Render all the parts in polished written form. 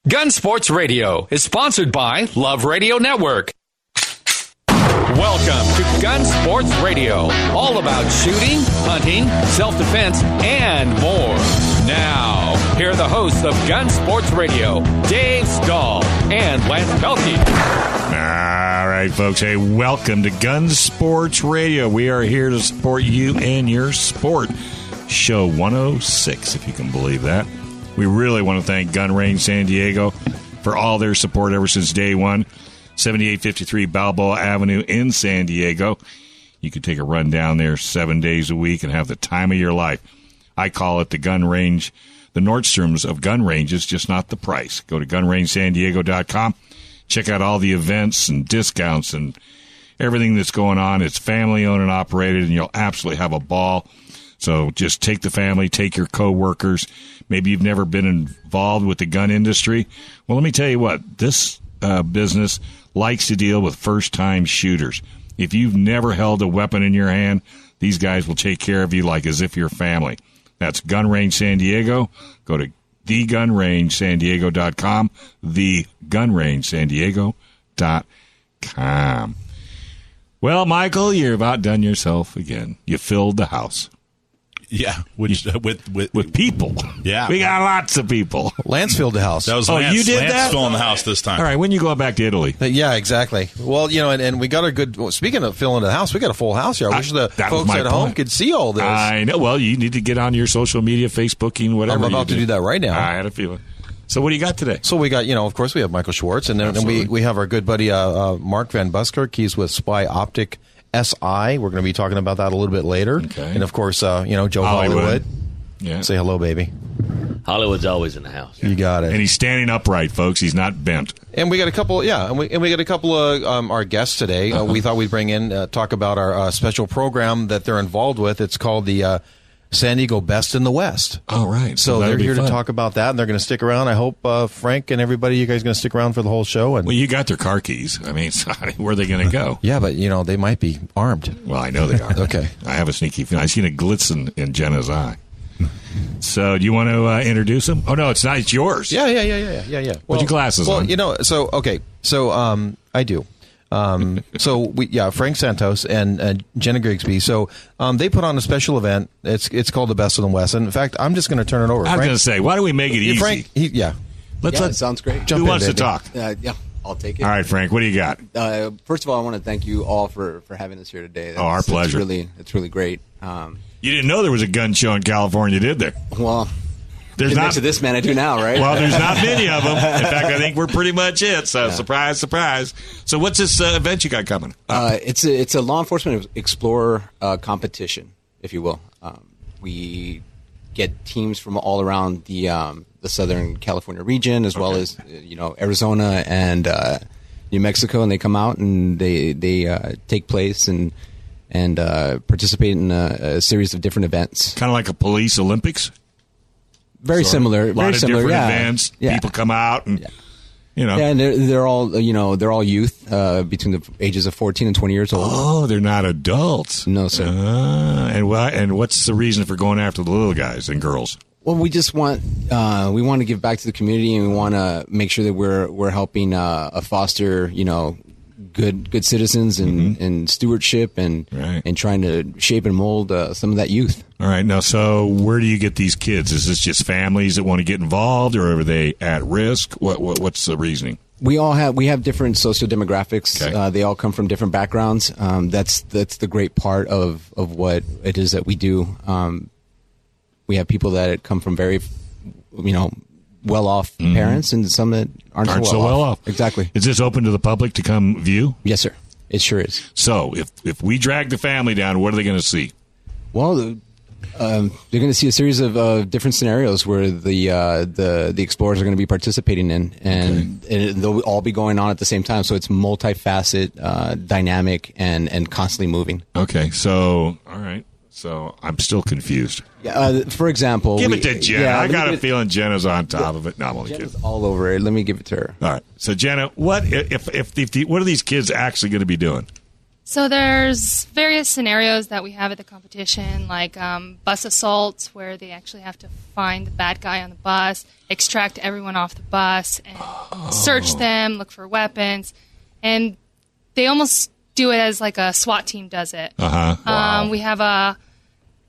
Gun Sports Radio is sponsored by Love Radio Network. Welcome to Gun Sports Radio, all about shooting, hunting, self-defense, and more. Now, here are the hosts of Gun Sports Radio, Dave Stahl and Lance Pelkey. All right, folks. Hey, welcome to Gun Sports Radio. We are here to support you and your sport. Show 106, if you can believe that. We really want to thank Gun Range San Diego for all their support ever since day one. 7853 Balboa Avenue in San Diego. You can take a run down there 7 days a week and have the time of your life. I call it the gun range, the Nordstroms of gun ranges, just not the price. Go to gunrangesandiego.com. Check out all the events and discounts and everything that's going on. It's family owned and operated, and you'll absolutely have a ball. So just take the family, take your coworkers. Maybe you've never been involved with the gun industry. Well, let me tell you what, this business likes to deal with first-time shooters. If you've never held a weapon in your hand, these guys will take care of you like as if you're family. That's Gun Range San Diego. Go to thegunrangesandiego.com, thegunrangesandiego.com. Well, Michael, you've outdone yourself again. You filled the house. Yeah, with people. Yeah, we got lots of people. Lance filled the house. That was Lance. You did Lance that? filling the house this time. All right, when you go back to Italy? Yeah, exactly. Well, you know, and we got a good. Well, speaking of filling the house, we got a full house here. I wish the folks at home could see all this. I know. Well, you need to get on your social media, Facebooking, whatever. I'm about to do that right now. I had a feeling. So what do you got today? So we got, you know, of course, we have Michael Schwartz, and then we have our good buddy Mark Van Buskirk. He's with Spy Optic SI. We're going to be talking about that a little bit later. Okay. And of course, you know, Joe Hollywood. Yeah. Say hello, baby. Hollywood's always in the house. You got it. And he's standing upright, folks. He's not bent. And we got a couple, and we got a couple of our guests today. We thought we'd bring in talk about our special program that they're involved with. It's called the San Diego Best in the West. Oh, right. So they're here to talk about that, and they're going to stick around. I hope Frank and everybody, you guys, are going to stick around for the whole show. And well, you got their car keys. I mean, where are they going to go? Yeah, but you know they might be armed. Well, I know they are. Okay. I have a sneaky feeling. I seen a glitz in Jenna's eye. So, do you want to introduce him? Oh no, it's not. It's yours. Yeah. Put your glasses on. Well, you know, so okay, so I do. So Frank Santos and Jenna Grigsby. So they put on a special event. It's called the Best of the West. And in fact, I'm just going to turn it over. I was going to say, why don't we make it easy? Frank, Let sounds great. Who wants to talk? Yeah, I'll take it. All right, Frank, what do you got? First of all, I want to thank you all for having us here today. Our pleasure. It's really great. You didn't know there was a gun show in California, did there? Well, there's next to this man, I do now, right? Well, there's not many of them. In fact, I think we're pretty much it. So, surprise, surprise. So, what's this event you got coming? It's a law enforcement explorer competition, if you will. We get teams from all around the Southern California region, as well as Arizona and New Mexico, and they come out and they take place and participate in a series of different events. Kind of like a police Olympics? Very similar. A lot of different events. Yeah. People come out and, Yeah, and they're all, they're all youth between the ages of 14 and 20 years old. Oh, they're not adults. No, sir. And what's the reason for going after the little guys and girls? Well, we just want to give back to the community, and we want to make sure that we're helping foster, good citizens and stewardship and trying to shape and mold some of that youth. All right. Now, so where do you get these kids? Is this just families that want to get involved, or are they at risk? What's the reasoning? We have different socio-demographics. Okay. They all come from different backgrounds. That's the great part of what it is that we do. We have people that come from very, well-off parents, and some that aren't so well off. Exactly. Is this open to the public to come view? Yes, sir. It sure is. So if we drag the family down, what are they going to see? Well, they're going to see a series of different scenarios where the explorers are going to be participating in, and they'll all be going on at the same time. So it's multifaceted, dynamic, and constantly moving. Okay. So, all right. So I'm still confused. Yeah, for example, give it to Jenna. I got a feeling Jenna's on top of it. No, I'm only Jenna's kidding. All over it. Let me give it to her. All right. So Jenna, what are these kids actually going to be doing? So there's various scenarios that we have at the competition, like bus assaults, where they actually have to find the bad guy on the bus, extract everyone off the bus, and search them, look for weapons. And they almost do it as like a SWAT team does it. Wow. We have a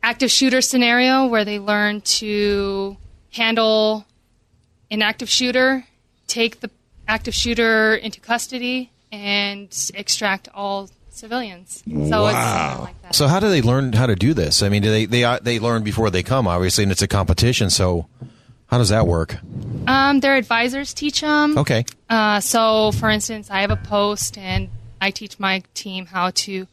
active shooter scenario where they learn to handle an active shooter, take the active shooter into custody, and extract all civilians. So it's like that. So how do they learn how to do this? I mean, do they learn before they come, obviously, and it's a competition. So how does that work? Their advisors teach them. Okay. So, for instance, I have a post, and I teach my team how to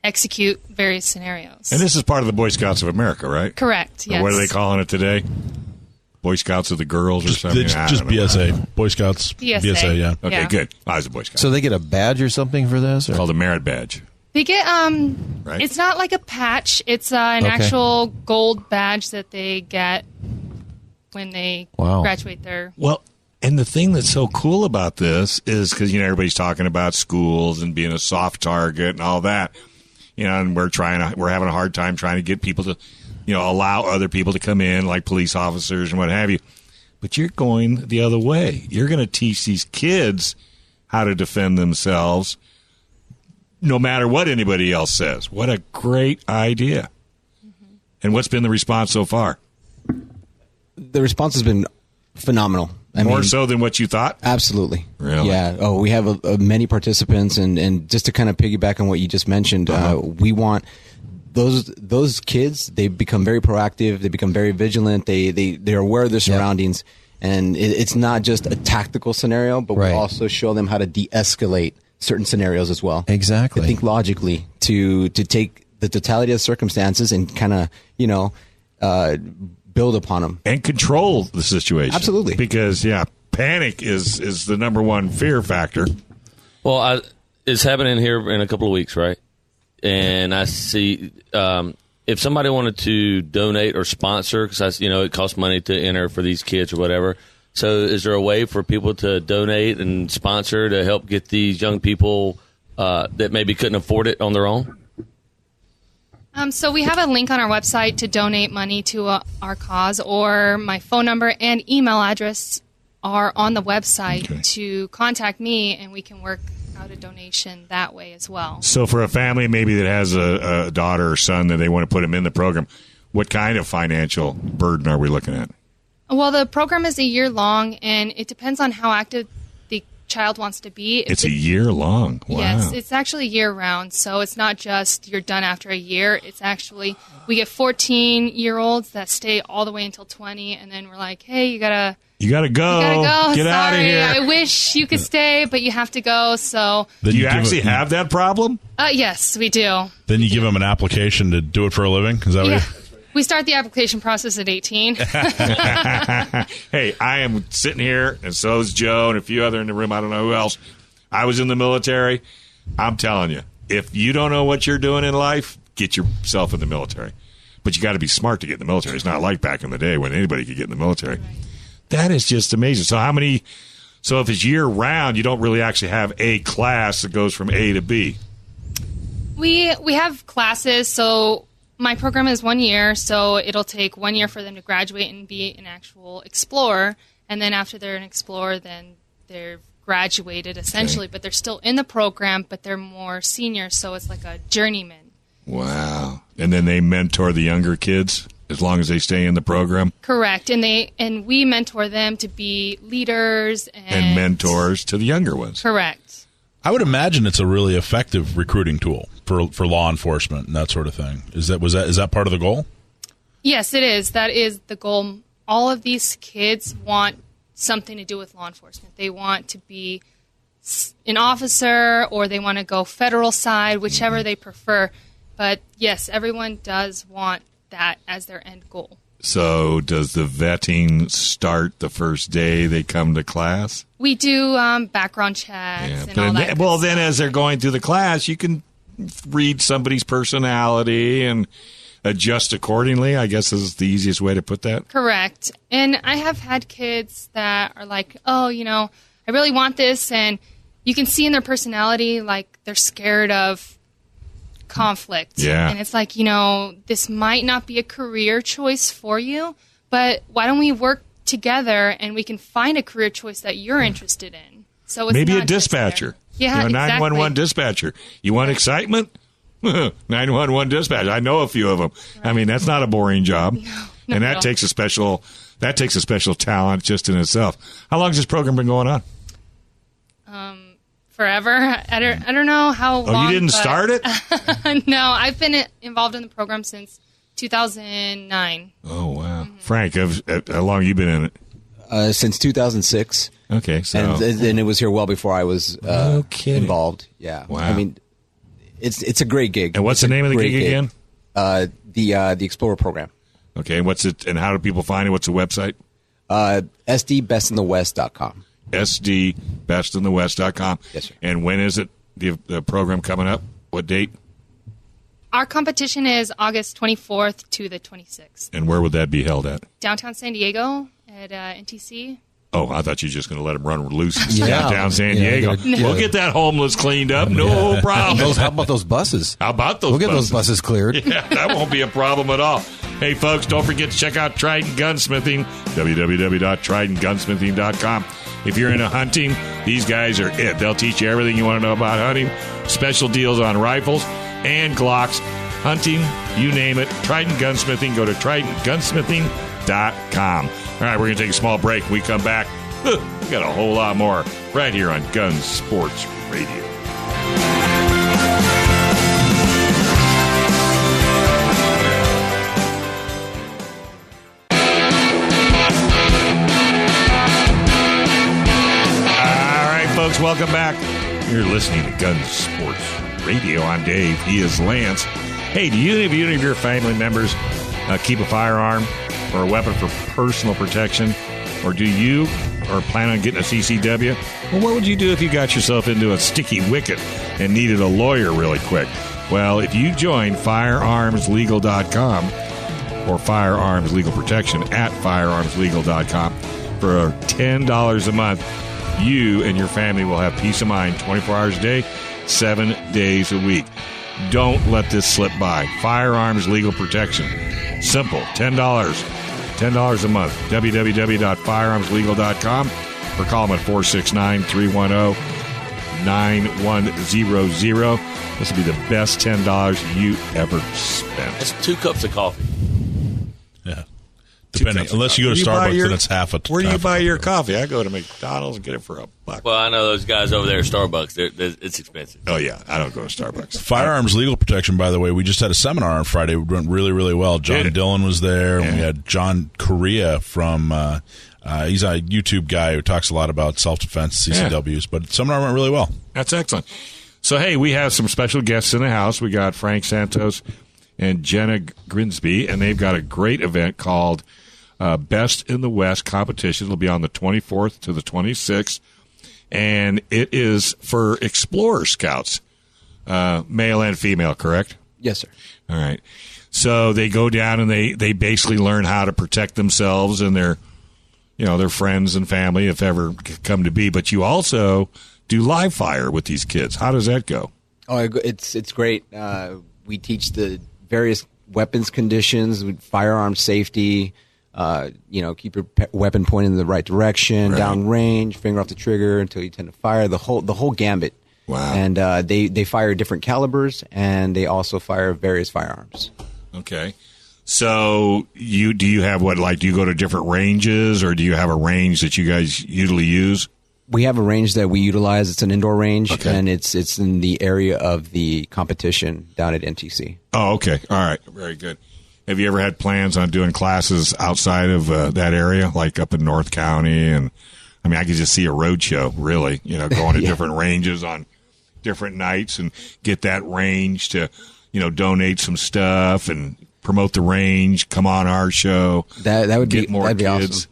execute various scenarios. And this is part of the Boy Scouts of America, right? Correct, yes. Or what are they calling it today? Boy Scouts of the Girls or something? Just BSA. Boy Scouts. BSA, yeah. Okay, Yeah. good. I was a Boy Scout. So they get a badge or something for this? Or? Called a merit badge. They get, Right? it's not like a patch. It's an Okay. actual gold badge that they get when they graduate their... Well, and the thing that's so cool about this is because, everybody's talking about schools and being a soft target and all that. And we're having a hard time trying to get people to, allow other people to come in, like police officers and what have you. But you're going the other way. You're going to teach these kids how to defend themselves no matter what anybody else says. What a great idea. Mm-hmm. And what's been the response so far? The response has been phenomenal. More so than what you thought? Absolutely. Really? Yeah. Oh, we have many participants, and just to kind of piggyback on what you just mentioned, we want those kids. They become very proactive. They become very vigilant. They're aware of their surroundings, and it's not just a tactical scenario, but we also show them how to de-escalate certain scenarios as well. Exactly. To think logically, to take the totality of circumstances and kind of build upon them and control the situation. Absolutely, because panic is the number one fear factor. Well, it's happening here in a couple of weeks, right? And I see if somebody wanted to donate or sponsor, because it costs money to enter for these kids or whatever. So, is there a way for people to donate and sponsor to help get these young people that maybe couldn't afford it on their own? So we have a link on our website to donate money to our cause, or my phone number and email address are on the website to contact me, and we can work out a donation that way as well. So for a family maybe that has a daughter or son that they want to put them in the program, what kind of financial burden are we looking at? Well, the program is a year long, and it depends on how active the child wants to be. It's a year long. Wow. Yes, it's actually year-round, so it's not just you're done after a year. It's actually we get 14-year-olds that stay all the way until 20, and then we're like, hey, you gotta go. Get out of here. I wish you could stay, but you have to go. So do you actually have that problem? Yes, we do. Then you give them an application to do it for a living? Is that what we start the application process at 18. Hey, I am sitting here, and so is Joe and a few other in the room. I don't know who else. I was in the military. I'm telling you, if you don't know what you're doing in life, get yourself in the military. But you got to be smart to get in the military. It's not like back in the day when anybody could get in the military. That is just amazing. So if it's year round, you don't really actually have a class that goes from A to B. We have classes, so my program is 1 year, so it'll take 1 year for them to graduate and be an actual explorer. And then after they're an explorer, then they're graduated essentially, but they're still in the program, but they're more senior, so it's like a journeyman. Wow. And then they mentor the younger kids as long as they stay in the program? Correct. And we mentor them to be leaders and mentors to the younger ones. Correct. I would imagine it's a really effective recruiting tool for law enforcement and that sort of thing. Is that part of the goal? Yes, it is. That is the goal. All of these kids want something to do with law enforcement. They want to be an officer, or they want to go federal side, whichever they prefer. But yes, everyone does want that as their end goal. So does the vetting start the first day they come to class? We do background checks and all that. Well, then as they're going through the class, you can read somebody's personality and adjust accordingly, I guess is the easiest way to put that. Correct. And I have had kids that are like, oh, I really want this. And you can see in their personality, like they're scared of conflict. Yeah. And it's like, this might not be a career choice for you, but why don't we work together and we can find a career choice that you're interested in? So it's maybe not a dispatcher. Yeah, 911 dispatcher. You want excitement? 911 dispatcher. I know a few of them. Right. I mean, that's not a boring job. No, and that takes a special talent just in itself. How long has this program been going on? Forever. I don't know how long. Oh, you didn't start it? No, I've been involved in the program since 2009. Oh, wow. Mm-hmm. Frank, how long have you been in it? Since 2006. Okay, so. And it was here well before I was involved. Yeah. Wow. I mean, it's a great gig. And what's the name of the gig again? The Explorer program. Okay, what's it, and how do people find it? What's the website? SDBestinthewest.com. SDBestinthewest.com. Yes, sir. And when is it, the program coming up? What date? Our competition is August 24th to the 26th. And where would that be held at? Downtown San Diego at NTC. Oh, I thought you were just going to let them run loose downtown San Diego. Yeah. We'll get that homeless cleaned up. No problem. How about those buses? How about those We'll get buses? those buses cleared. Yeah, that won't be a problem at all. Hey, folks, don't forget to check out Trident Gunsmithing, www.tridentgunsmithing.com. If you're into hunting, these guys are it. They'll teach you everything you want to know about hunting. Special deals on rifles and Glocks. Hunting, you name it. Trident Gunsmithing. Go to tridentgunsmithing.com. All right, we're going to take a small break. When we come back, we got a whole lot more right here on Gun Sports Radio. All right, folks, welcome back. You're listening to Gun Sports Radio. I'm Dave. He is Lance. Hey, do any of your family members keep a firearm or a weapon for personal protection? Or do you or plan on getting a CCW? Well, what would you do if you got yourself into a sticky wicket and needed a lawyer really quick? Well, if you join firearmslegal.com or Firearms Legal Protection at firearmslegal.com for $10 a month, you and your family will have peace of mind 24 hours a day, 7 days a week. Don't let this slip by. Firearms Legal Protection. Simple. $10 a month. www.firearmslegal.com or call them at 469-310-9100. This will be the best $10 you ever spent. That's 2 cups of coffee. Yeah. Depending, unless you go to Starbucks, then it's half a. Where do you buy your coffee? I go to McDonald's and get it for $1. Well, I know those guys over there at Starbucks. It's expensive. Oh, yeah. I don't go to Starbucks. Firearms Legal Protection, by the way, we just had a seminar on Friday. It went really, really well. John Dillon was there. Yeah. We had John Correa from, he's a YouTube guy who talks a lot about self-defense, CCWs, but the seminar went really well. That's excellent. So, hey, we have some special guests in the house. We got Frank Santos and Jenna Grinsby, and they've got a great event called Best in the West competition. It'll be on the 24th to the 26th, and it is for Explorer Scouts, male and female, correct? Yes, sir. All right. So they go down and they basically learn how to protect themselves and their friends and family, if ever come to be. But you also do live fire with these kids. How does that go? Oh, it's great. We teach the various weapons conditions, firearm safety. Keep your weapon pointed in the right direction, down range, finger off the trigger until you tend to fire. The whole gambit. Wow! And they fire different calibers, and they also fire various firearms. Okay. So do you have do you go to different ranges, or do you have a range that you guys usually use? We have a range that we utilize. It's an indoor range, and it's in the area of the competition down at NTC. Oh, okay. All right. Very good. Have you ever had plans on doing classes outside of that area, like up in North County? And I mean, I could just see a road show, really, going to different ranges on different nights and get that range to, donate some stuff and promote the range, come on our show. That would get more that'd be kids. Awesome.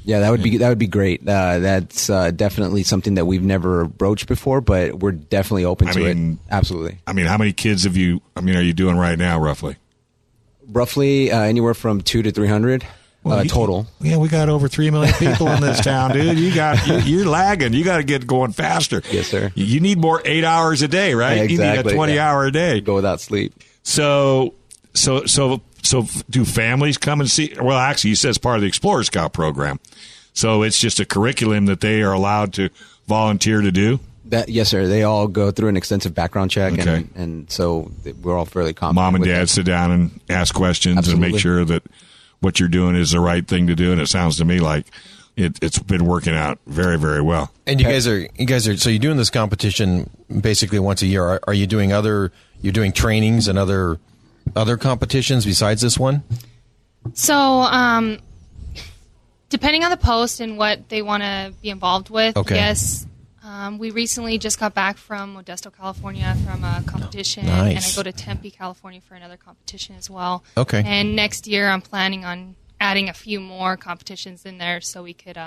Yeah, that would be great. That's definitely something that we've never broached before, but we're definitely open to it. Absolutely. I mean, how many kids are you doing right now, roughly? Roughly anywhere from 200 to 300. total. Yeah, we got over 3 million people in this town, dude. You're lagging. You got to get going faster. Yes, sir. You need more 8 hours a day, right? Exactly. You need a 20-hour a day. Go without sleep. So do families come and see? Well, actually, you said it's part of the Explorer Scout program. So it's just a curriculum that they are allowed to volunteer to do? Yes, sir. They all go through an extensive background check, okay. and so we're all fairly confident. Mom and dad sit down and ask questions Absolutely. and make sure that what you're doing is the right thing to do. And it sounds to me like it's been working out very, very well. And you guys are so you're doing this competition basically once a year. Are you doing you're doing trainings and other competitions besides this one? So, depending on the post and what they want to be involved with, okay. Yes. We recently just got back from Modesto, California from a competition. Nice. And I go to Tempe, California for another competition as well. Okay. And next year I'm planning on adding a few more competitions in there so we could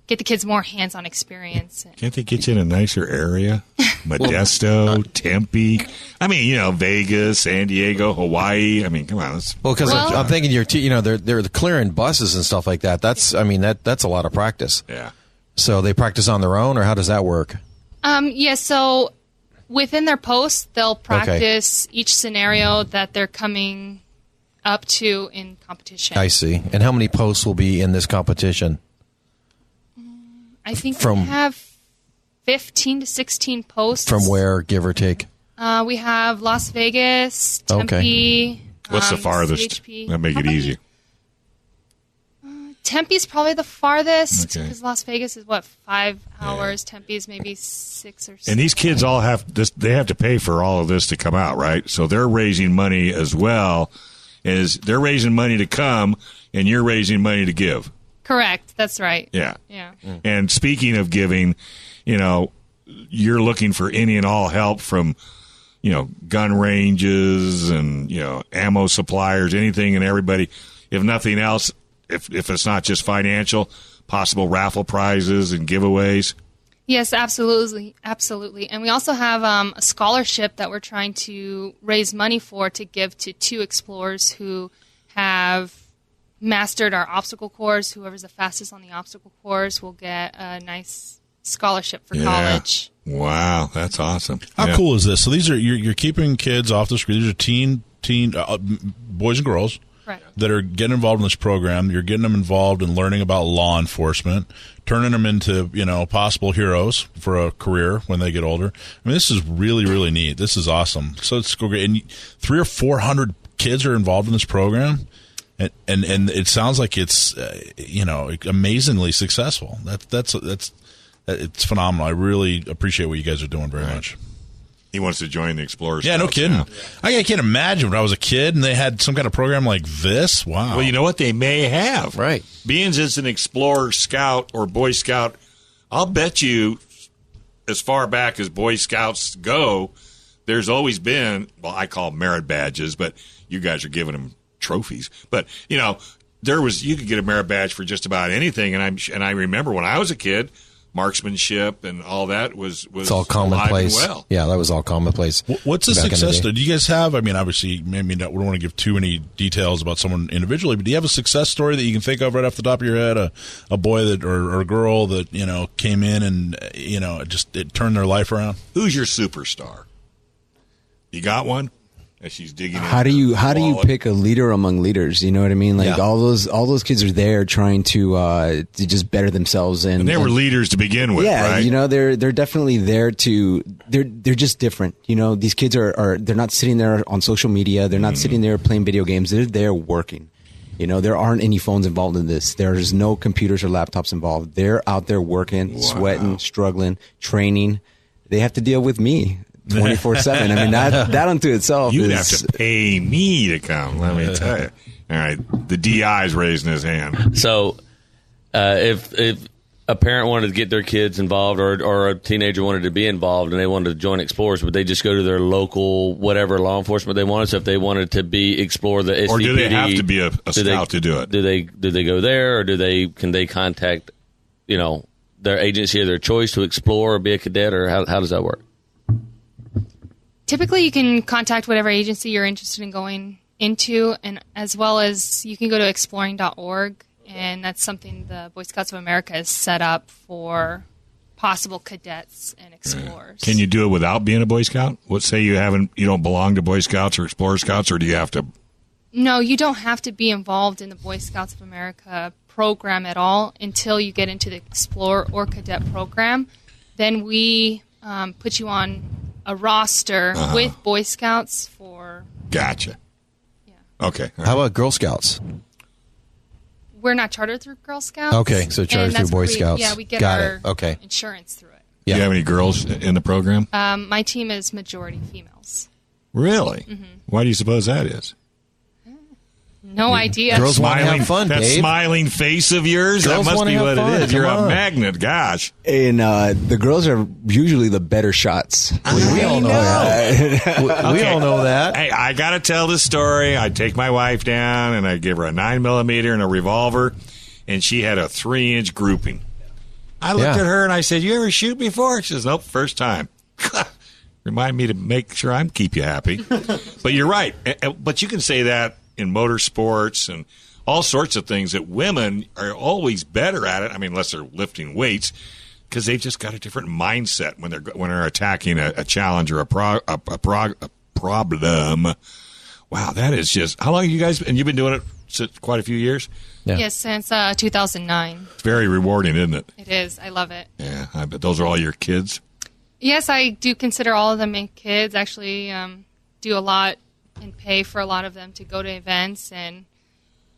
get the kids more hands-on experience. Can't they get you in a nicer area? Modesto, Tempe. I mean, Vegas, San Diego, Hawaii. I mean, come on. Because I'm thinking they're clearing buses and stuff like that. That's a lot of practice. Yeah. So they practice on their own, or how does that work? Yeah, so within their posts, they'll practice each scenario that they're coming up to in competition. I see. And how many posts will be in this competition? I think we have 15 to 16 posts. From where, give or take? We have Las Vegas, Tempe. What's the farthest? CHP. That'll make it easy. Tempe's probably the farthest Okay. because Las Vegas is 5 hours. Tempe's maybe 6 or 7. And these kids all have this. They have to pay for all of this to come out, right? So they're raising money as well. They're raising money to come, and you're raising money to give. Correct. That's right. Yeah. Yeah. And speaking of giving, you're looking for any and all help from, gun ranges and, ammo suppliers, anything and everybody. If nothing else, if it's not just financial, possible raffle prizes and giveaways. Yes, absolutely. Absolutely. And we also have a scholarship that we're trying to raise money for to give to 2 explorers who have mastered our obstacle course. Whoever's the fastest on the obstacle course will get a nice scholarship for college. Wow, that's awesome. How cool is this? So these are you're keeping kids off the screen. These are teen boys and girls. Right. That are getting involved in this program. You're getting them involved in learning about law enforcement, turning them into, possible heroes for a career when they get older. I mean, this is really, really neat. This is awesome. So it's great. And 300 or 400 kids are involved in this program. And it sounds like it's, amazingly successful. It's phenomenal. I really appreciate what you guys are doing very much. He wants to join the Explorers. Yeah, no kidding. Now. I can't imagine when I was a kid and they had some kind of program like this. Wow. Well, you know what? They may have. Right. Being as an Explorer Scout or Boy Scout, I'll bet you as far back as Boy Scouts go, there's always been, well, I call them merit badges, but you guys are giving them trophies. But, you could get a merit badge for just about anything. And I remember when I was a kid, marksmanship and all that was it's all commonplace. Well. Yeah, that was all commonplace. What's the success story? Do you guys have? I mean, obviously, maybe we don't want to give too many details about someone individually, but do you have a success story that you can think of right off the top of your head? A boy that or a girl that came in and it turned their life around. Who's your superstar? You got one? As she's digging. How do you pick a leader among leaders? You know what I mean? Like all those kids are there trying to just better themselves, and they were leaders to begin with. Yeah, right? they're definitely there to. They're just different. These kids are they're not sitting there on social media. They're not sitting there playing video games. They're there working. There aren't any phones involved in this. There's no computers or laptops involved. They're out there working, sweating, struggling, training. They have to deal with me 24/7. I mean, that unto itself. You'd have to pay me to come. Let me tell you. All right, the DI's raising his hand. So, if a parent wanted to get their kids involved, or a teenager wanted to be involved, and they wanted to join Explorers, would they just go to their local whatever law enforcement they wanted? So, if they wanted to explore the SDPD, or do they have to be a scout to do it? Do they go there, or can they contact their agency of their choice to explore or be a cadet, or how does that work? Typically, you can contact whatever agency you're interested in going into, and as well as you can go to exploring.org, and that's something the Boy Scouts of America has set up for possible cadets and explorers. Can you do it without being a Boy Scout? What say you don't belong to Boy Scouts or Explorer Scouts, or do you have to? No, you don't have to be involved in the Boy Scouts of America program at all until you get into the Explorer or Cadet program. Then we put you on a roster with Boy Scouts for... Gotcha. Yeah. Okay. How about Girl Scouts? We're not chartered through Girl Scouts. Okay, so chartered through Boy Scouts. Yeah, we get Got our it. Okay. insurance through it. Yeah. Do you have any girls in the program? My team is majority females. Really? Mm-hmm. Why do you suppose that is? No idea. Girls want to have fun, that Dave. smiling face of yours, Girls that must wanna be have what fun. it is. You're Come a on. magnet, gosh. And the girls are usually the better shots. We all know that. We all know that. Hey, I got to tell this story. I take my wife down, and I give her a 9mm and a revolver, and she had a 3-inch grouping. I looked at her, and I said, you ever shoot before? She says, nope, first time. Remind me to make sure I keep you happy. But you're right. But you can say that in motorsports and all sorts of things, that women are always better at it. I mean, unless they're lifting weights, because they've just got a different mindset when they're attacking a challenge or a problem. Wow, that is just... How long have you guys... And you've been doing it since quite a few years? Yeah. Yes, since 2009. It's very rewarding, isn't it? It is. I love it. Yeah, I bet those are all your kids. Yes, I do consider all of them my kids. Actually, do a lot and pay for a lot of them to go to events and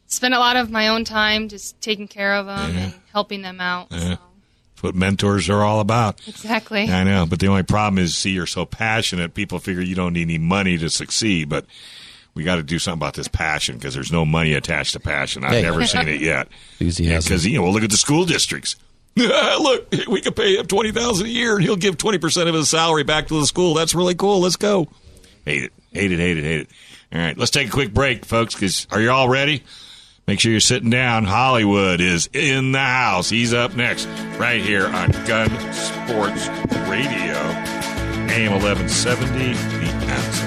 spend a lot of my own time just taking care of them and helping them out. Yeah. So. That's what mentors are all about. Exactly. I know, but the only problem is, see, you're so passionate, people figure you don't need any money to succeed, but we got to do something about this passion, because there's no money attached to passion. I've never seen it yet. Because, well, look at the school districts. Look, we could pay him $20,000 a year, and he'll give 20% of his salary back to the school. That's really cool. Let's go. Hate it. All right, let's take a quick break, folks, because are you all ready? Make sure you're sitting down. Hollywood is in the house. He's up next right here on Gun Sports Radio, AM 1170, The Answer.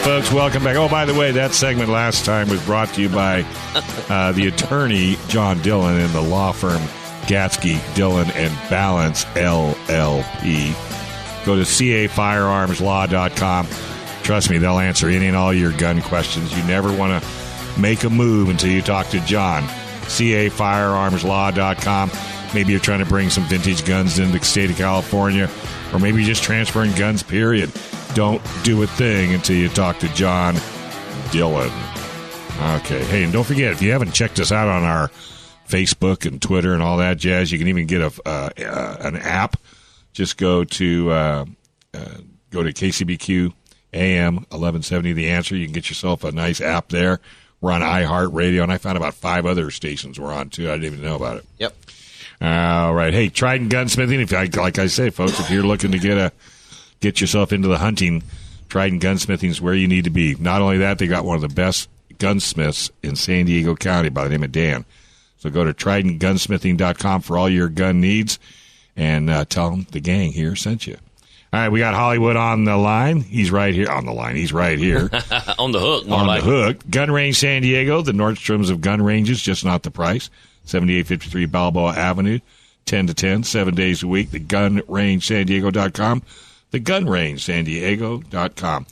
Folks, welcome back. Oh, by the way, that segment last time was brought to you by the attorney, John Dillon, and the law firm Gatsky, Dillon, and Balance, LLP. Go to cafirearmslaw.com. Trust me, they'll answer any and all your gun questions. You never want to make a move until you talk to John. cafirearmslaw.com. Maybe you're trying to bring some vintage guns into the state of California, or maybe you're just transferring guns, period. Don't do a thing until you talk to John Dillon. Okay. Hey, and don't forget, if you haven't checked us out on our Facebook and Twitter and all that jazz, you can even get an app. Just go to KCBQ AM 1170, The Answer. You can get yourself a nice app there. We're on iHeartRadio, and I found about 5 other stations we're on, too. I didn't even know about it. Yep. All right. Hey, Trident Gunsmithing, like I say, folks, if you're looking to get yourself into the hunting, Trident Gunsmithing is where you need to be. Not only that, they got one of the best gunsmiths in San Diego County by the name of Dan. So go to tridentgunsmithing.com for all your gun needs, and tell them the gang here sent you. All right, we got Hollywood on the line. He's right here. On the line. He's right here. On the hook. On the hook. Gun Range San Diego, the Nordstroms of gun ranges, just not the price. 7853 Balboa Avenue, 10 to 10, 7 days a week. The GunRangeSanDiego.com. TheGunRangeSanDiego.com.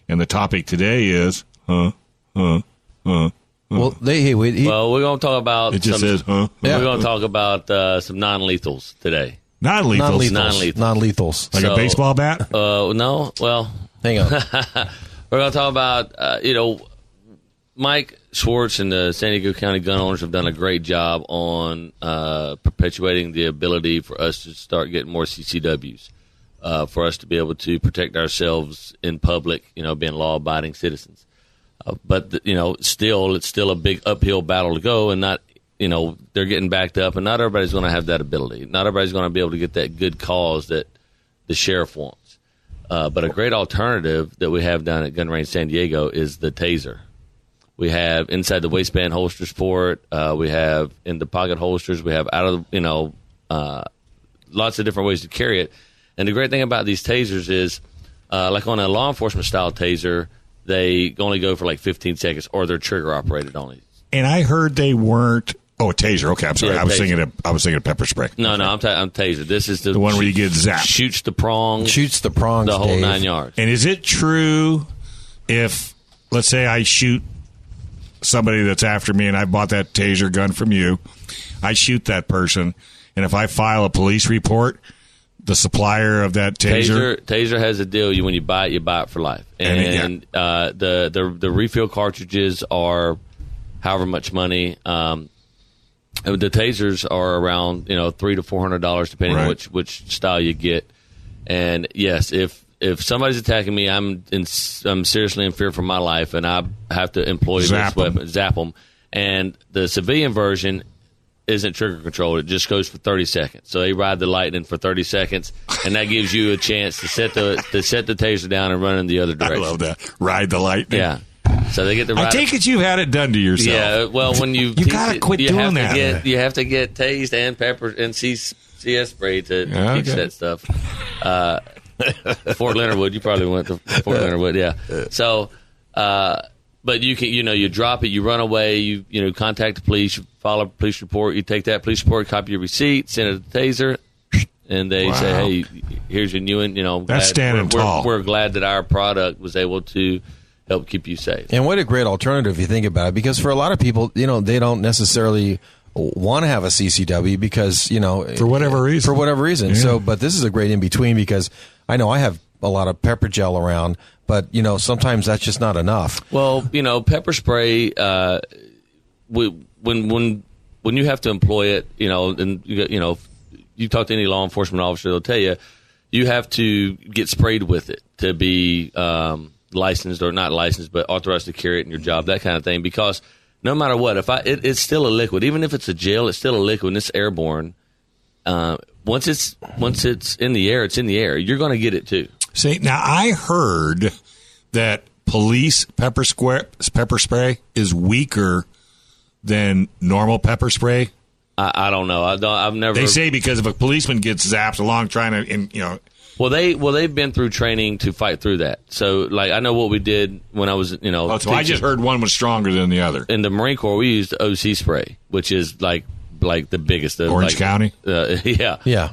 And the topic today is, Well, we're going to talk about... It just says, We're going to talk about some non-lethals today. Non-lethals? Like a baseball bat? No. Well... Hang on. We're going to talk about, Mike Schwartz and the San Diego County gun owners have done a great job on perpetuating the ability for us to start getting more CCWs. For us to be able to protect ourselves in public, being law-abiding citizens. But it's still a big uphill battle to go, and not, they're getting backed up, and not everybody's going to have that ability. Not everybody's going to be able to get that good cause that the sheriff wants. But a great alternative that we have down at Gun Range San Diego is the taser. We have inside the waistband holsters for it. We have in the pocket holsters. We have out of lots of different ways to carry it. And the great thing about these tasers is, like on a law enforcement style taser, they only go for like 15 seconds, or they're trigger operated only. And I heard they weren't. Oh, a taser. Okay, I'm sorry. Yeah, I was thinking of pepper spray. No, I'm taser. This is the one where you get zapped. Shoots the prongs. The whole Dave. 9 yards. And is it true if, let's say, I shoot somebody that's after me, and I bought that taser gun from you, I shoot that person, and if I file a police report, the supplier of that taser has a deal. When you buy it for life, and the refill cartridges are however much money. The tasers are around $300 to $400 depending on which style you get. And yes, if somebody's attacking me, I'm seriously in fear for my life, and I have to employ this weapon, zap them. And the civilian version isn't trigger controlled; it just goes for 30 seconds. So they ride the lightning for 30 seconds, and that gives you a chance to set the taser down and run in the other direction. I love that. Ride the lightning. Yeah. So they get the. I take it you've had it done to yourself. Yeah. Well, when you gotta quit doing that. You have to get tased and pepper and CS spray to teach that stuff. Fort Leonard Wood. You probably went to Fort Leonard Wood. Yeah. So, but you can, you drop it, you run away, you contact the police, you file a police report, you take that police report, copy your receipt, send it to the taser, and they say, hey, here's your new one. That's standing tall. We're glad that our product was able to help keep you safe. And what a great alternative if you think about it, because for a lot of people, they don't necessarily want to have a CCW because, for whatever reason. Yeah. So, but this is a great in between, because I know I have a lot of pepper gel around, but sometimes that's just not enough. Well, pepper spray, when you have to employ it, and you talk to any law enforcement officer, they'll tell you have to get sprayed with it to be licensed, or not licensed, but authorized to carry it in your job, that kind of thing. Because no matter what, it's still a liquid. Even if it's a gel, it's still a liquid, and it's airborne. Once it's in the air, it's in the air. You're going to get it too. See, now I heard that police pepper spray is weaker than normal pepper spray. I don't know. I've never. They say because if a policeman gets zapped along trying to, Well, they've been through training to fight through that. So, like, I know what we did when I was, so I just heard one was stronger than the other. In the Marine Corps, we used OC spray, which is like the biggest. Orange County? Yeah. Yeah.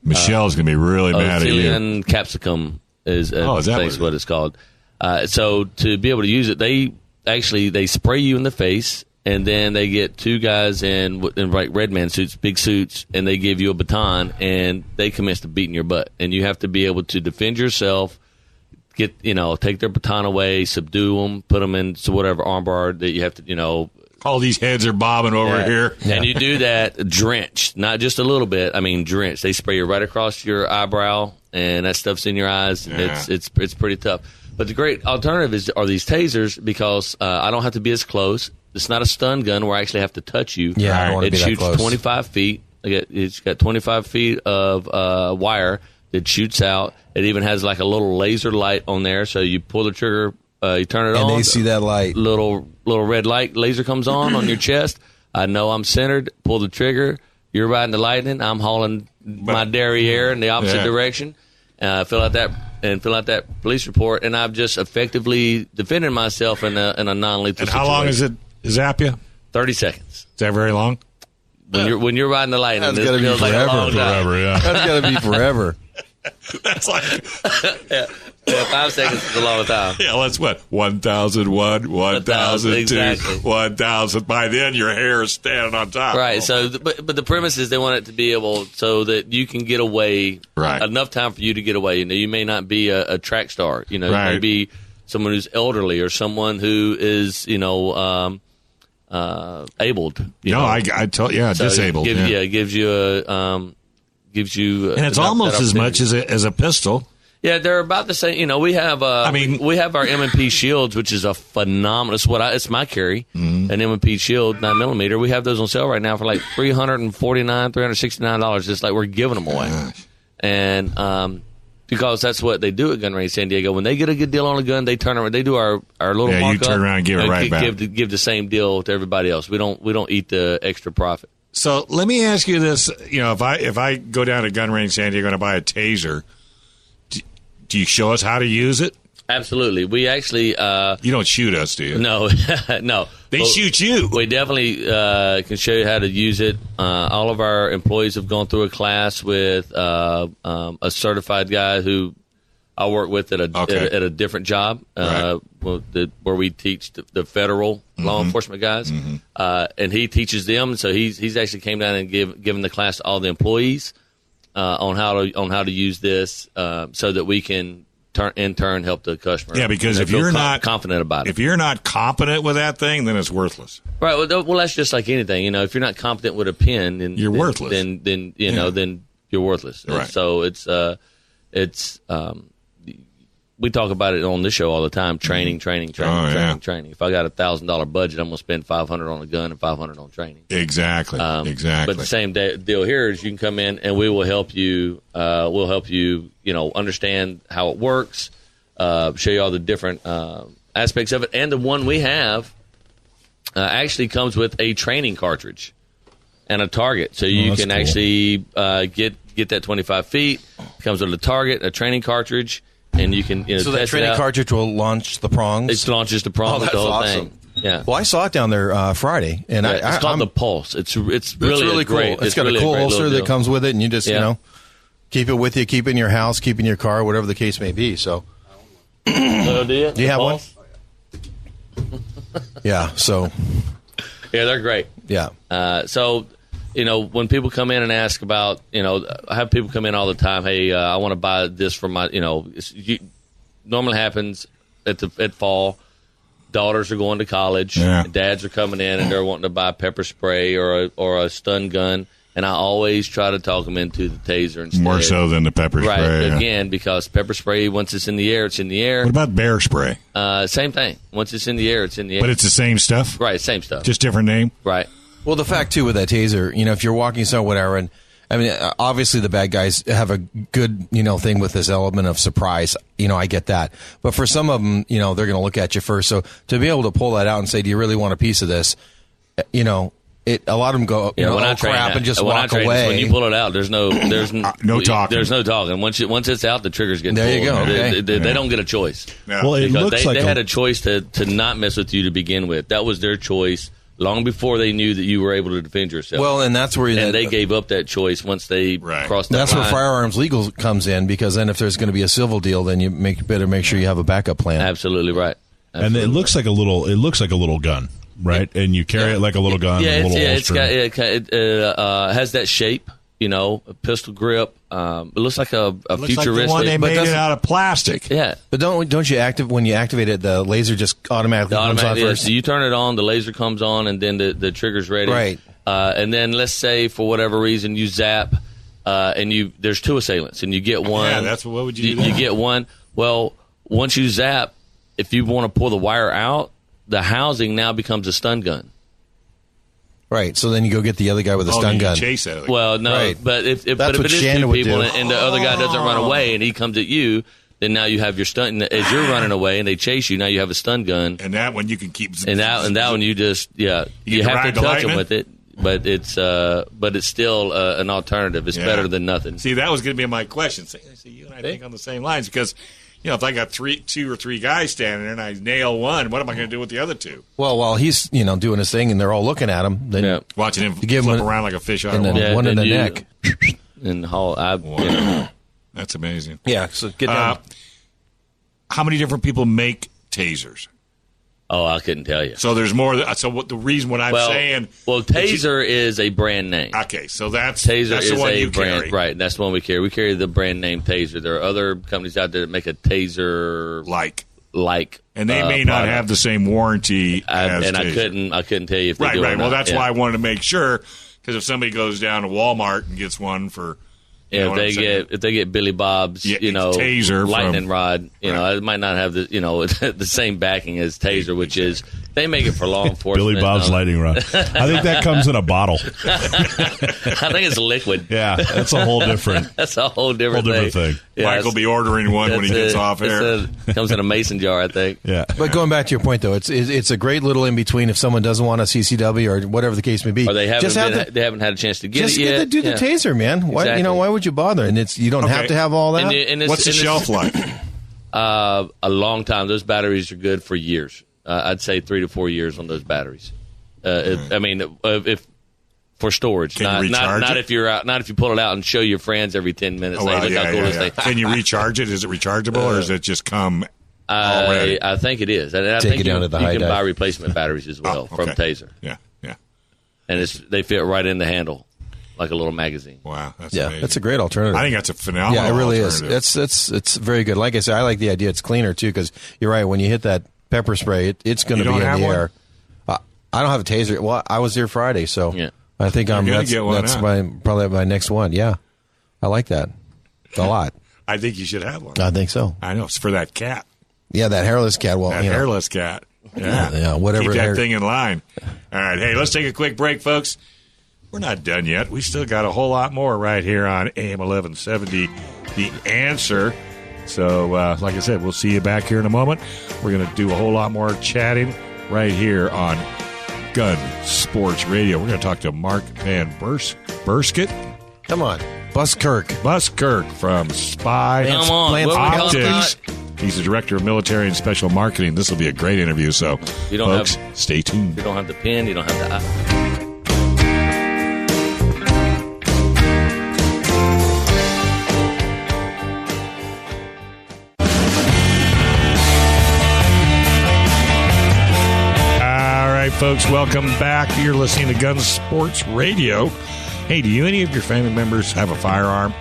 Michelle's going to be really mad at you. Ophelian capsicum is what it's called. So to be able to use it, they spray you in the face, and then they get two guys in red man suits, big suits, and they give you a baton, and they commence to beating your butt. And you have to be able to defend yourself, take their baton away, subdue them, put them into whatever armbar that you have to, all these heads are bobbing over here. Yeah. And you do that drenched, not just a little bit. I mean, drenched. They spray you right across your eyebrow, and that stuff's in your eyes. Yeah. It's pretty tough. But the great alternative are these tasers, because I don't have to be as close. It's not a stun gun where I actually have to touch you. Yeah, I don't want to be that close. It shoots 25 feet. It's got 25 feet of wire that shoots out. It even has like a little laser light on there, so you pull the trigger. You turn it on, and they see that light. Little red light laser comes on your chest. I know I'm centered. Pull the trigger. You're riding the lightning. I'm hauling my derriere in the opposite direction. Fill out that police report, and I've just effectively defended myself in a non-lethal situation. And how long is it? Zap you? 30 seconds. Is that very long? When you're riding the lightning, that's got to be forever. Like a long time. Forever, yeah. That's got to be forever. That's like 5 seconds is a long time. Yeah, that's what 1001, 1002, exactly. 1000. By then, your hair is standing on top. Right. So, but the premise is they want it to be able so that you can get away. Right. Enough time for you to get away. You may not be a track star. You may be someone who's elderly or someone who is abled. Disabled. Gives you and it's almost as much as a pistol. Yeah, they're about the same. We have we have our M&P shields, which is a phenomenal. It's my carry, an M&P shield 9mm. We have those on sale right now for like $369. It's like we're giving them away. And because that's what they do at Gun Range San Diego. When they get a good deal on a gun, they turn around. They do our little markup. You turn around and give it right back. Give the same deal to everybody else. We don't eat the extra profit. So let me ask you this: if I go down to Gun Range San Diego and I buy a taser, do you show us how to use it? Absolutely. We actually you don't shoot us, do you? No, no. They shoot you. We definitely can show you how to use it. All of our employees have gone through a class with a certified guy who I work with at a different job, right. where we teach the federal law enforcement guys, and he teaches them. So he's actually came down and given the class to all the employees on how to use this, so that we can in turn help the customer. Yeah, because if you're not confident about it, if you're not competent with that thing, then it's worthless. Right. Well, that's just like anything. If you're not competent with a pen, then you're worthless. Then then you're worthless. Right. So it's we talk about it on this show all the time. Training. If I got $1,000 budget, I'm going to spend $500 on a gun and $500 on training. Exactly. Exactly. But the same deal here is you can come in and we will help you. We'll help you. Understand how it works. Show you all the different aspects of it. And the one we have actually comes with a training cartridge and a target, so you can actually get that 25 feet. It comes with a target, a training cartridge. And you can so that training cartridge will launch the prongs. It launches the prongs. That's the whole awesome. thing. Yeah. Well, I saw it down there Friday, and it's called the Pulse. It's really cool. Great. It's got really a cool holster that comes with it, and you just keep it with you, keep it in your house, keep it in your car, whatever the case may be. So, do you? Do you have one? Yeah. So. Yeah, they're great. Yeah. So. When people come in and ask about, I have people come in all the time. Hey, I want to buy this for my, normally happens at fall. Daughters are going to college. Yeah. Dads are coming in and they're wanting to buy pepper spray or a stun gun. And I always try to talk them into the taser instead. More so than the pepper right, spray. Right, again, because pepper spray, once it's in the air, it's in the air. What about bear spray? Same thing. Once it's in the air, it's in the air. But it's the same stuff? Right, same stuff. Just different name? Right. Well, the fact, too, with that taser, if you're walking somewhere, and I mean, obviously the bad guys have a good, thing with this element of surprise. I get that. But for some of them, they're going to look at you first. So to be able to pull that out and say, do you really want a piece of this? A lot of them go, crap, and just walk away. When you pull it out, there's no talking. There's no talking. Once it's out, the trigger's getting pulled. There you go. Okay. They don't get a choice. Yeah. Well, it looks like they had a choice to not mess with you to begin with. That was their choice. Long before they knew that you were able to defend yourself. Well, and that's where they gave up that choice once they crossed that That's line. where firearms legal comes in, because then if there's going to be a civil deal, then you better make sure you have a backup plan. Absolutely right. Absolutely. And it looks like a little gun, right? And you carry it like a little gun. Yeah, it has that shape. A pistol grip. It looks like a futuristic. Like the one they made it out of plastic. Yeah, but don't you when you activate it, the laser just automatically comes on first? So you turn it on, the laser comes on, and then the trigger's ready. Right. And then let's say for whatever reason you zap, and there's two assailants, and you get one. Yeah, that's what would you do? You get one. Well, once you zap, if you want to pull the wire out, the housing now becomes a stun gun. Right, so then you go get the other guy with a stun gun. Chase that. Well, no, right. But if it is Shannon two people do. and the other guy doesn't run away and he comes at you, then now you have your stun. As you're running away and they chase you, now you have a stun gun. And that one you can keep. And that one you just you have to touch them with it. But it's still an alternative. It's better than nothing. See, that was going to be my question. See, you and I think on the same lines, because if I got two or three guys standing there and I nail one, what am I going to do with the other two? Well, while he's doing his thing and they're all looking at him, then watching him flip around like a fish out of water. One in the neck. And That's amazing. Yeah, so get down. How many different people make tasers? Oh, I couldn't tell you. So there's more. So the reason what I'm saying. Well, Taser is a brand name. Okay, so that's the one you brand, carry. right? That's the one we carry. We carry the brand name Taser. There are other companies out there that make a Taser like, and they may not have the same warranty as Taser. I couldn't tell you if they do or not. Well, that's why I wanted to make sure, because if somebody goes down to Walmart and gets one for. If they get Billy Bob's, Taser lightning rod, it might not have the the same backing as Taser, which is They make it for law enforcement. Billy Bob's lightning rod. I think that comes in a bottle. I think it's liquid. Yeah, that's a whole different. That's a whole different thing. Yeah, Mike will be ordering one when he gets off air. Comes in a mason jar, I think. Yeah. But going back to your point, though, it's a great little in between if someone doesn't want a CCW or whatever the case may be. Or they haven't had a chance to get it yet. Just do the taser, man. Why, Exactly. Why would you bother? And you don't have to have all that. What's the shelf life? A long time. Those batteries are good for years. I'd say 3 to 4 years on those batteries. If for storage, Can you recharge not it? if you're out, not if you pull it out and show your friends every 10 minutes. Can you recharge it? Is it rechargeable, or does it just come already? I think it is. And I Take think it down to the high you can dive. buy replacement batteries as well from Taser. Yeah. And they fit right in the handle like a little magazine. Wow, that's amazing. That's a great alternative. I think that's a phenomenal. Yeah, it really is. alternative. It's very good. Like I said, I like the idea. It's cleaner too because you're right. When you hit that pepper spray, it's going to be in the air. I don't have a taser. Well, I was there Friday, so I think that's probably my next one. Yeah, I like that a lot. I think you should have one. I think so. I know it's for that cat. Yeah, that hairless cat. Well, Hairless cat. Yeah, whatever. Keep that thing in line. All right, hey, let's take a quick break, folks. We're not done yet. We still got a whole lot more right here on AM 1170, The Answer. So, like I said, we'll see you back here in a moment. We're going to do a whole lot more chatting right here on Gun Sports Radio. We're going to talk to Mark Van Buskirk. Come on. Buskirk from Spy Come on. Optics. He's the Director of Military and Special Marketing. This will be a great interview, so folks, stay tuned. You don't have the pen. You don't have the... Folks, welcome back. You're listening to Gun Sports Radio. Hey, do any of your family members have a firearm?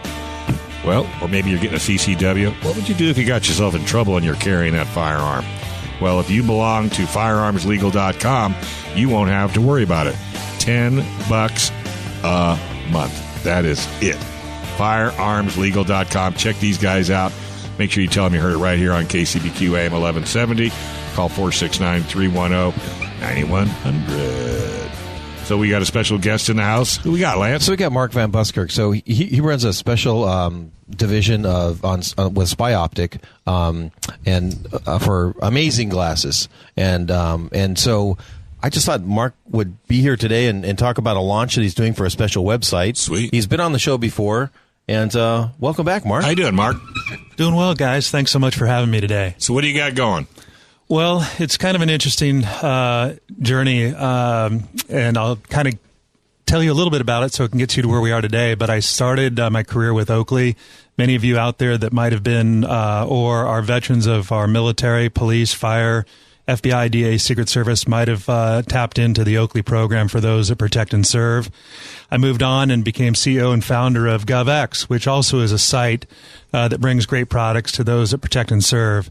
Well, or maybe you're getting a CCW. What would you do if you got yourself in trouble and you're carrying that firearm? Well, if you belong to firearmslegal.com, you won't have to worry about it. $10 a month. That is it. Firearmslegal.com. Check these guys out. Make sure you tell them you heard it right here on KCBQ AM 1170. Call 469-310-9100. So we got a special guest in the house. Who we got, Lance? So we got Mark Van Buskirk. So he runs a special division with Spy Optic and for amazing glasses. And so I just thought Mark would be here today and talk about a launch that he's doing for a special website. Sweet. He's been on the show before. And welcome back, Mark. How you doing, Mark? Doing well, guys. Thanks so much for having me today. So what do you got going? Well, it's kind of an interesting journey, and I'll kind of tell you a little bit about it so it can get you to where we are today. But I started my career with Oakley. Many of you out there that might have been or are veterans of our military, police, fire, FBI, DA, Secret Service might have tapped into the Oakley program for those that protect and serve. I moved on and became CEO and founder of GovX, which also is a site that brings great products to those that protect and serve.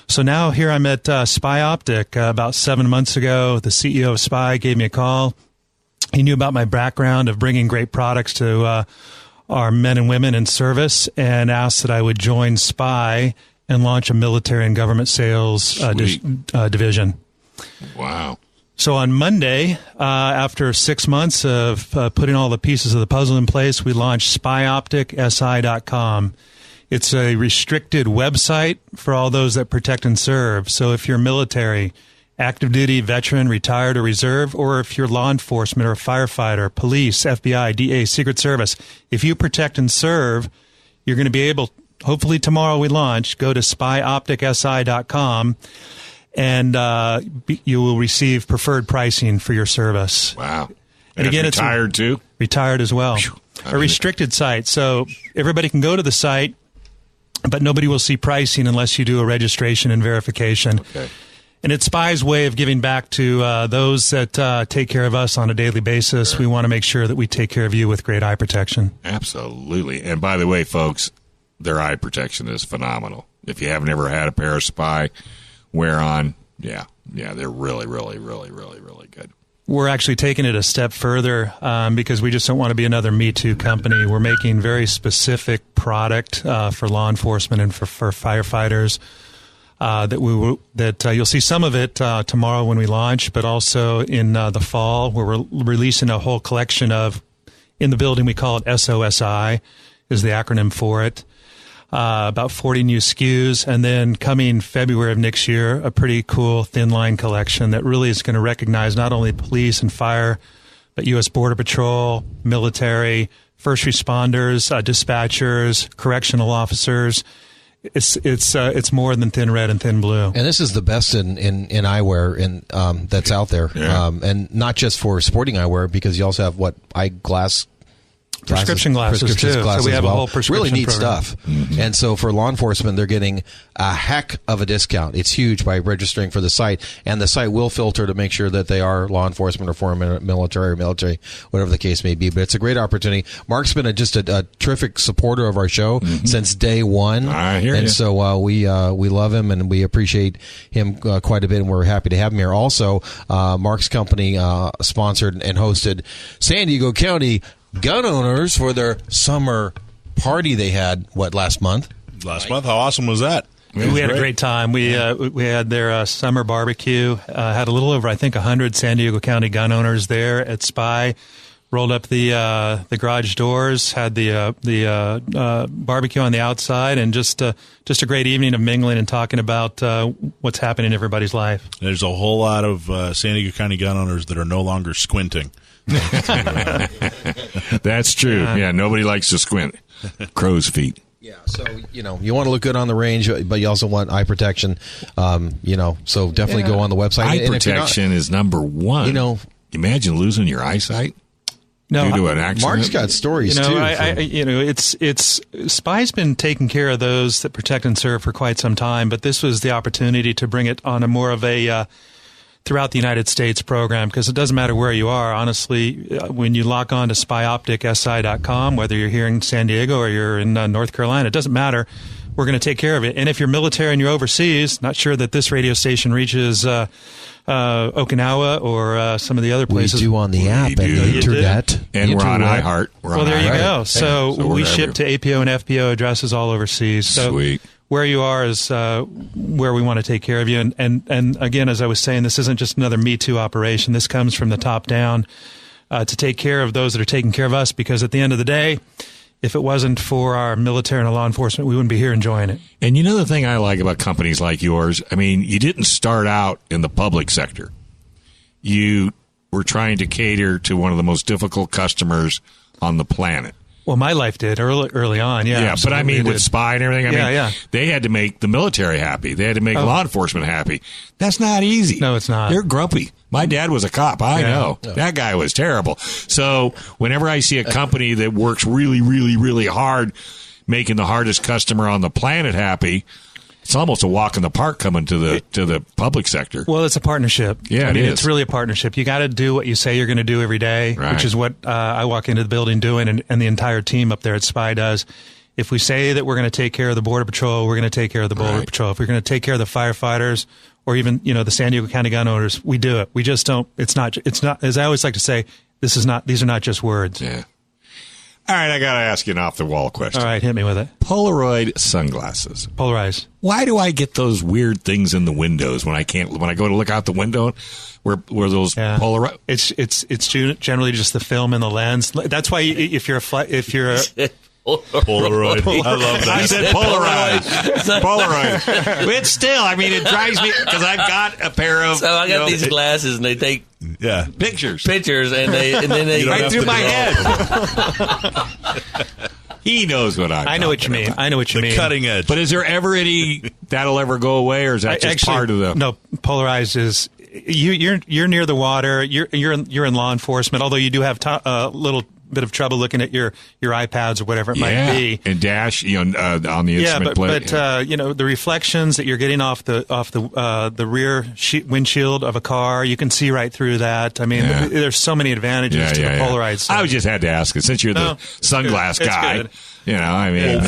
So now here I'm at Spy Optic. About 7 months ago, the CEO of Spy gave me a call. He knew about my background of bringing great products to our men and women in service and asked that I would join Spy and launch a military and government sales division. Wow. So on Monday, after 6 months of putting all the pieces of the puzzle in place, we launched SpyOpticSI.com. It's a restricted website for all those that protect and serve. So if you're military, active duty, veteran, retired, or reserve, or if you're law enforcement or firefighter, police, FBI, DA, Secret Service, if you protect and serve, you're going to be able, hopefully tomorrow we launch, go to SpyOpticSI.com, and you will receive preferred pricing for your service. Wow. And again, it's retired too? Retired as well. A restricted site. So everybody can go to the site, but nobody will see pricing unless you do a registration and verification. Okay. And it's Spy's way of giving back to those that take care of us on a daily basis. Sure. We want to make sure that we take care of you with great eye protection. Absolutely. And by the way, folks, their eye protection is phenomenal. If you haven't ever had a pair of Spy wear on, yeah, they're really, really, really, really, really good. We're actually taking it a step further because we just don't want to be another Me Too company. We're making very specific product for law enforcement and for firefighters. that you'll see some of it tomorrow when we launch, but also in the fall where we're releasing a whole collection of, in the building we call it SOSI, is the acronym for it. About 40 new SKUs, and then coming February of next year, a pretty cool thin line collection that really is going to recognize not only police and fire, but U.S. Border Patrol, military, first responders, dispatchers, correctional officers. It's more than thin red and thin blue. And this is the best in eyewear that's out there, and not just for sporting eyewear, because you also have eyeglass. Prescription glasses too. So we have a whole prescription really neat program. stuff. Mm-hmm. And so for law enforcement, they're getting a heck of a discount. It's huge by registering for the site, and the site will filter to make sure that they are law enforcement or foreign military, whatever the case may be. But it's a great opportunity. Mark's been just a terrific supporter of our show since day one. I hear you. So we love him and we appreciate him quite a bit, and we're happy to have him here. Also, Mark's company sponsored and hosted San Diego County gun owners for their summer party they had last month. How awesome was that? We had a great time. We had their summer barbecue. Had a little over, I think, 100 San Diego County gun owners there at SPY. Rolled up the garage doors, had the barbecue on the outside, and just a great evening of mingling and talking about what's happening in everybody's life. There's a whole lot of San Diego County gun owners that are no longer squinting. That's true. Yeah, nobody likes to squint. Crow's feet. Yeah, so you want to look good on the range, but you also want eye protection. So definitely go on the website. Eye protection is number one. Imagine losing your eyesight due to an accident. Mark's got stories too. It's SPY's been taking care of those that protect and serve for quite some time, but this was the opportunity to bring it on a more of a throughout the United States program, because it doesn't matter where you are. Honestly, when you log on to spyopticsi.com, whether you're here in San Diego or you're in North Carolina, it doesn't matter. We're going to take care of it. And if you're military and you're overseas, not sure that this radio station reaches Okinawa or some of the other places. We do on the app and the internet. And we're on iHeart. There you go. So we ship to APO and FPO addresses all overseas. So sweet. Where you are is where we want to take care of you. And again, as I was saying, this isn't just another Me Too operation. This comes from the top down to take care of those that are taking care of us, because at the end of the day, if it wasn't for our military and law enforcement, we wouldn't be here enjoying it. And the thing I like about companies like yours, you didn't start out in the public sector. You were trying to cater to one of the most difficult customers on the planet. Well, my life did early on, yeah. Yeah, but with SPY and everything, they had to make the military happy. They had to make law enforcement happy. That's not easy. No, it's not. They're grumpy. My dad was a cop. I know. Yeah. That guy was terrible. So whenever I see a company that works really, really, really hard, making the hardest customer on the planet happy, it's almost a walk in the park coming to the public sector. Well, it's a partnership. Yeah, it's really a partnership. You got to do what you say you're going to do every day, which is what I walk into the building doing, and the entire team up there at SPY does. If we say that we're going to take care of the Border Patrol, we're going to take care of the Border Patrol. If we're going to take care of the firefighters, or even the San Diego County gun owners, we do it. We just don't. It's not. As I always like to say, these are not just words. Yeah. All right, I got to ask you an off-the-wall question. All right, hit me with it. Polaroid sunglasses. Polarized. Why do I get those weird things in the windows when I go to look out the window? Where those Polaroid? It's generally just the film and the lens. That's why if you're Polaroid. I love that. I said Polaroid. Polaroid. But still, it drives me, because I've got a pair of. So I got these glasses, and they take pictures, and then they right through my head. He knows what I know what you mean. I know what you mean. Cutting edge. But is there ever any that'll ever go away, or is that just part of the? No, polarized is you're near the water. You're in law enforcement. Although you do have a little bit of trouble looking at your iPads or whatever it might be, and dash on the instrument plate. But the reflections that you're getting off the rear windshield of a car, you can see right through that. There's so many advantages to the polarized. I just had to ask it, since you're the sunglass guy.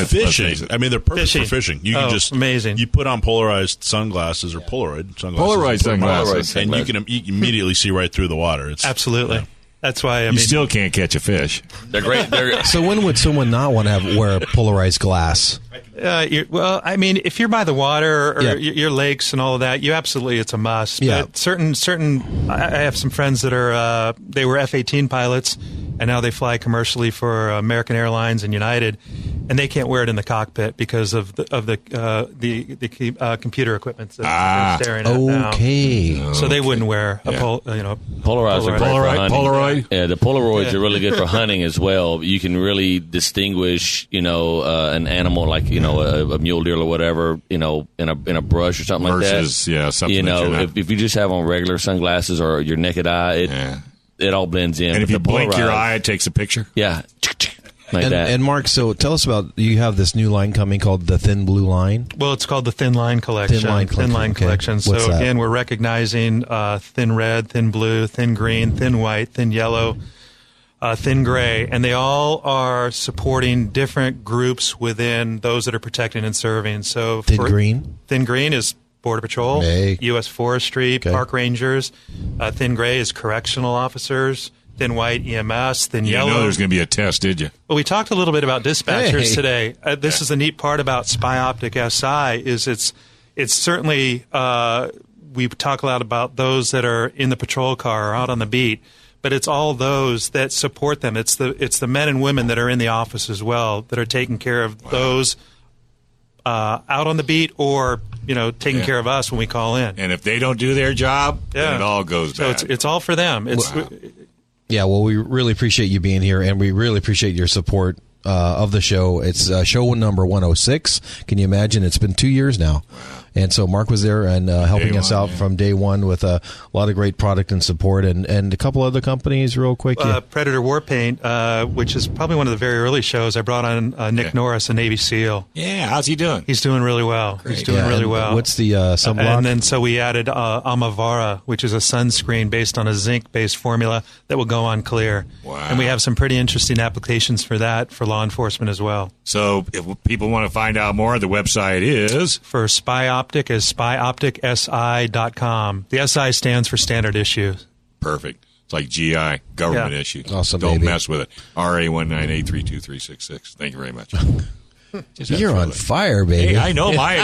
Fishing. They're perfect for fishing. You can just amazing. You put on polarized sunglasses or Polaroid sunglasses. Polarized sunglasses, and you can immediately see right through the water. It's absolutely. That's why you still can't catch a fish. They're great. So when would someone not want to wear polarized glass? Well, I mean, if you're by the water or your lakes and all of that, it's a must. Yeah. But certain, I have some friends that are they were F-18 pilots, and now they fly commercially for American Airlines and United, and they can't wear it in the cockpit because of the computer equipment that they're staring at now. Okay. So they wouldn't wear a Polarized are great for hunting. Polaroid. Yeah, the Polaroids are really good for hunting as well. You can really distinguish, an animal like a mule deer or whatever, in a brush or something versus, like that. Something if you just have on regular sunglasses or your naked eye, it all blends in. And if you blink your eye, it takes a picture. Yeah. Like that. And Mark, so tell us about, you have this new line coming called the Thin Blue Line. Well, it's called the Thin Line Collection. Thin Line Collection. So What's that? Again, we're recognizing thin red, thin blue, thin green, thin white, thin yellow, thin gray, and they all are supporting different groups within those that are protecting and serving. So Thin green is Border Patrol, U.S. Forestry, Park Rangers. Thin gray is correctional officers. Thin white, EMS. Thin yellow. You know there's going to be a test, did you? Well, we talked a little bit about dispatchers today. This is the neat part about Spy Optic SI is it's certainly we talk a lot about those that are in the patrol car or out on the beat, but it's all those that support them. It's the men and women that are in the office as well that are taking care of those out on the beat or taking care of us when we call in. And if they don't do their job, then it all goes bad. So it's all for them. Yeah, well, we really appreciate you being here, and we really appreciate your support of the show. It's show number 106. Can you imagine? It's been 2 years now. Wow. And so Mark was there and helping us out from day one with a lot of great product and support, and a couple other companies real quick. Predator Warpaint, which is probably one of the very early shows. I brought on Nick Norris, a Navy SEAL. Yeah, how's he doing? He's doing really well. Great. He's doing really well. What's the sunblock? And then so we added Amavara, which is a sunscreen based on a zinc-based formula that will go on clear. Wow. And we have some pretty interesting applications for that for law enforcement as well. So if people want to find out more, the website is? For Spy Optic is spyopticsi.com. The SI stands for standard issue. Perfect. It's like GI, government issue. Awesome, Don't mess with it. RA1983236. Thank you very much. You're on fire, baby. Hey, I know. My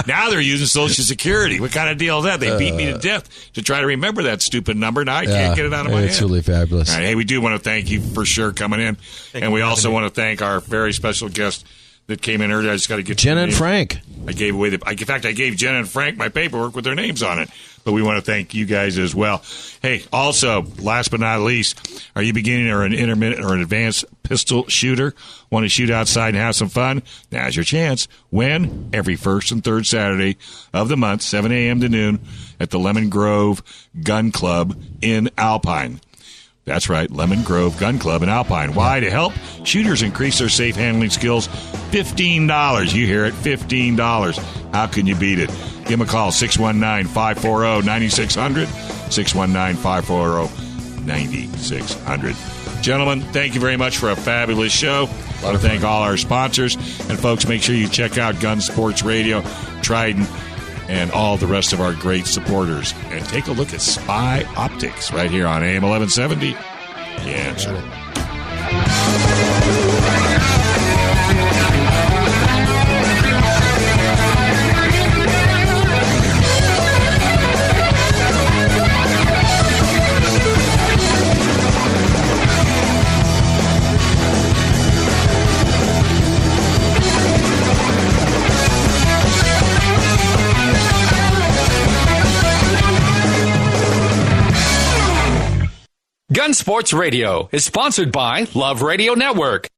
now they're using Social Security. What kind of deal is that? They beat me to death to try to remember that stupid number. Now I can't get it out of my head. It's really fabulous. All right, hey, we do want to thank you for sure coming in. And we also want to thank our very special guest that came in earlier. I just got to get Jenna and Frank. I gave away in fact, I gave Jenna and Frank my paperwork with their names on it. But we want to thank you guys as well. Hey, also, last but not least, are you beginning or an intermediate or an advanced pistol shooter? Want to shoot outside and have some fun? Now's your chance. When? Every first and third Saturday of the month, 7 a.m. to noon, at the Lemon Grove Gun Club in Alpine. That's right, Lemon Grove Gun Club in Alpine. Why? To help shooters increase their safe handling skills. $15. You hear it, $15. How can you beat it? Give them a call, 619-540-9600, 619-540-9600. Gentlemen, thank you very much for a fabulous show. I want to thank all our sponsors. And, folks, make sure you check out Gun Sports Radio, Trident, and all the rest of our great supporters. And take a look at Spy Optics right here on AM 1170. The Answer. Gun Sports Radio is sponsored by Love Radio Network.